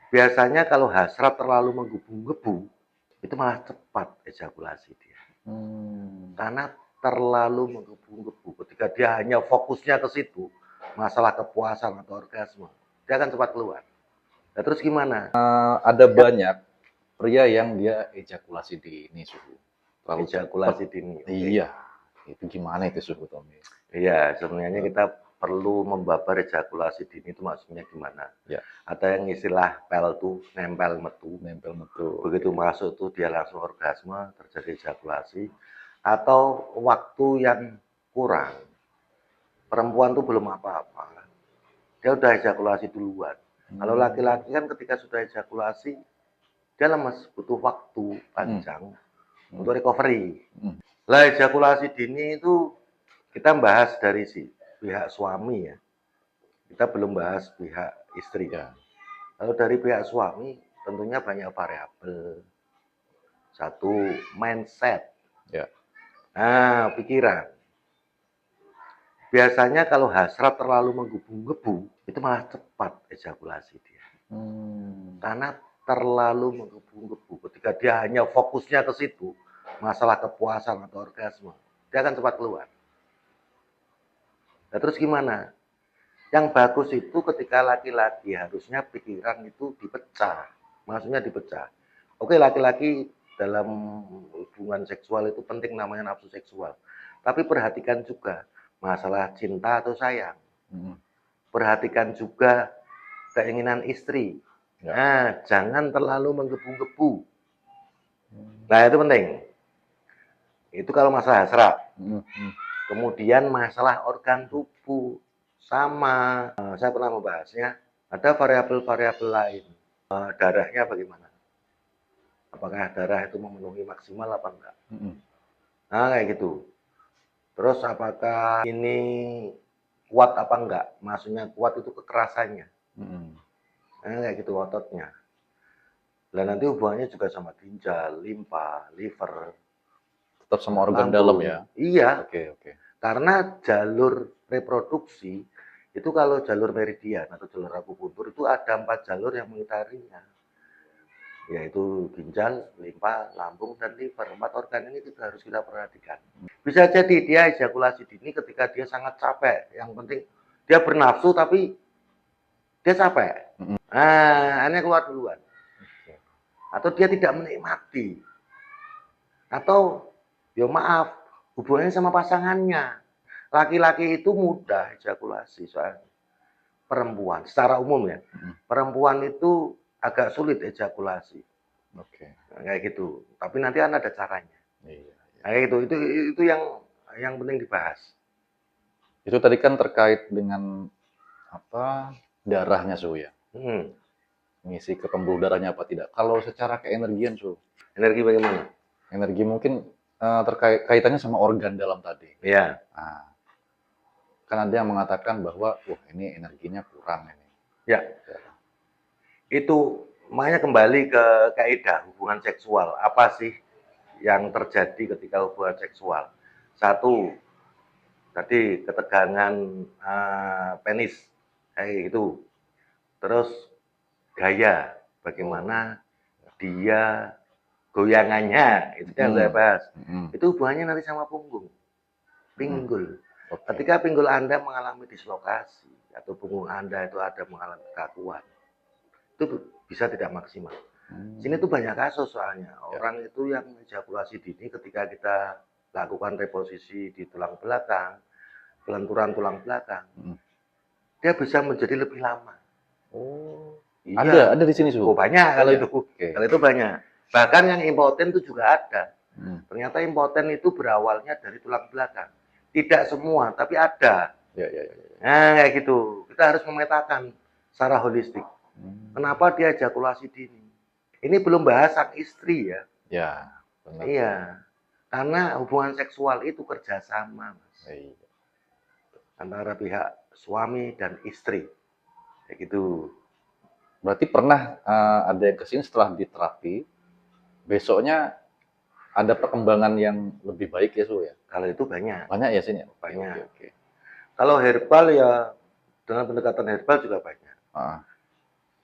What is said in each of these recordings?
Biasanya kalau hasrat terlalu menggebu-gebu, itu malah cepat ejakulasi dia. Karena terlalu menggebu-gebu. Ketika dia hanya fokusnya ke situ, masalah kepuasan atau orgasme, dia akan cepat keluar. Nah, terus gimana? Ada banyak pria yang dia ejakulasi dini, Suhu. Terlalu Ejakulasi cepat. dini. Oke. Iya, itu gimana itu, Suhu, Tommy? Iya, sebenarnya kita perlu membabar ejakulasi dini itu maksudnya gimana? Ya, Ada yang istilah pel tuh, nempel metu. nempel metu. Begitu Oke. masuk tuh dia langsung orgasme, terjadi ejakulasi. Atau waktu yang kurang, perempuan tuh belum apa-apa. Dia udah ejakulasi duluan. Kalau laki-laki kan ketika sudah ejakulasi, dia lemes, butuh waktu panjang untuk recovery. Lah ejakulasi dini itu kita bahas dari si pihak suami ya. Kita belum bahas pihak istri. Ya. Kalau dari pihak suami tentunya banyak variabel. Satu, mindset. Ya. Nah, pikiran. Biasanya kalau hasrat terlalu menggebu-gebu, itu malah cepat ejakulasi dia. Karena terlalu menggebu-gebu. Ketika dia hanya fokusnya ke situ, masalah kepuasan atau orgasme, dia akan cepat keluar. Nah, terus gimana? Yang bagus itu ketika laki-laki harusnya pikiran itu dipecah. Maksudnya dipecah. Oke, laki-laki dalam hubungan seksual itu penting namanya nafsu seksual. Tapi perhatikan juga masalah cinta atau sayang. Perhatikan juga keinginan istri. Ya. Nah, jangan terlalu menggebu-gebu. Nah, itu penting. Itu kalau masalah hasrat. Kemudian masalah organ tubuh. Sama, saya pernah membahasnya, ada variabel-variabel lain. Darahnya bagaimana? Apakah darah itu memenuhi maksimal apa enggak? Nah, kayak gitu. Terus apakah ini kuat apa enggak? Maksudnya kuat itu kekerasannya. Nah, kayak gitu ototnya. Dan nanti hubungannya juga sama ginjal, limpa, liver. Tetap sama organ lambung. dalam ya? Iya. Oke. Karena jalur reproduksi, itu kalau jalur meridian atau jalur akupuntur itu ada 4 jalur yang mengitarinya. Yaitu ginjal, limpa, lambung, dan liver. 4 organ ini juga harus kita perhatikan. Bisa jadi dia ejakulasi dini ketika dia sangat capek. Yang penting dia bernafsu tapi dia capek. Nah, ini keluar duluan. Atau dia tidak menikmati. Atau, ya maaf, hubungannya sama pasangannya. Laki-laki itu mudah ejakulasi soalnya. Perempuan, secara umum ya. Perempuan itu agak sulit ejakulasi. Oke. Nah, kayak gitu. Tapi nanti kan ada caranya. Iya. Nah, itu yang penting dibahas. Itu tadi kan terkait dengan apa darahnya, Su, ya? Ngisi ke pembuluh darahnya apa tidak. Kalau secara keenergian, Su? Energi bagaimana? Energi mungkin terkait kaitannya sama organ dalam tadi. Ya. Nah, kan ada yang mengatakan bahwa, wah ini energinya kurang ini. Ya. Itu makanya kembali ke kaidah hubungan seksual. Apa sih yang terjadi ketika hubungan seksual? Satu, tadi ketegangan penis kayak gitu. Terus gaya, bagaimana dia goyangannya, itu yang saya bahas. Itu hubungannya nanti sama punggung, pinggul. Ketika pinggul Anda mengalami dislokasi atau punggung Anda itu ada mengalami kekakuan, itu bisa tidak maksimal. Sini tuh banyak kasus soalnya. Orang itu yang ejakulasi dini ketika kita lakukan reposisi di tulang belakang, kelenturan tulang belakang, dia bisa menjadi lebih lama. Iya. Ada di sini, Su. Oh, banyak kalau itu. Okay. Kalau itu banyak. Bahkan yang impoten itu juga ada. Ternyata impoten itu berawalnya dari tulang belakang. Tidak semua, tapi ada. Ya. Nah, kayak gitu. Kita harus memetakan secara holistik. Kenapa dia ejakulasi dini? Ini belum bahas sang istri ya. Ya, benar. Iya. Karena hubungan seksual itu kerjasama, Mas. Iya. Antara pihak suami dan istri. Kayak gitu. Berarti pernah ada yang kesini setelah diterapi, besoknya ada perkembangan yang lebih baik ya, Su ya? Kalau itu banyak. Banyak ya sini? Banyak. Oke. Kalau herbal ya dengan pendekatan herbal juga banyak.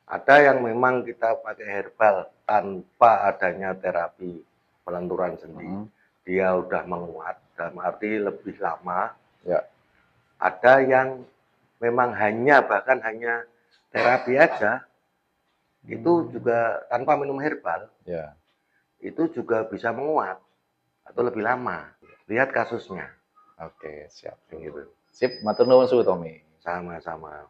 Ada yang memang kita pakai herbal tanpa adanya terapi pelenturan sendi. Dia udah menguat, dalam arti lebih lama. Ya. Ada yang memang bahkan hanya terapi aja, itu juga tanpa minum herbal. Ya. Itu juga bisa menguat atau lebih lama. Lihat kasusnya. Oke, siap. Gitu. Sip, matur nuwun suwu Tommy. Sama-sama.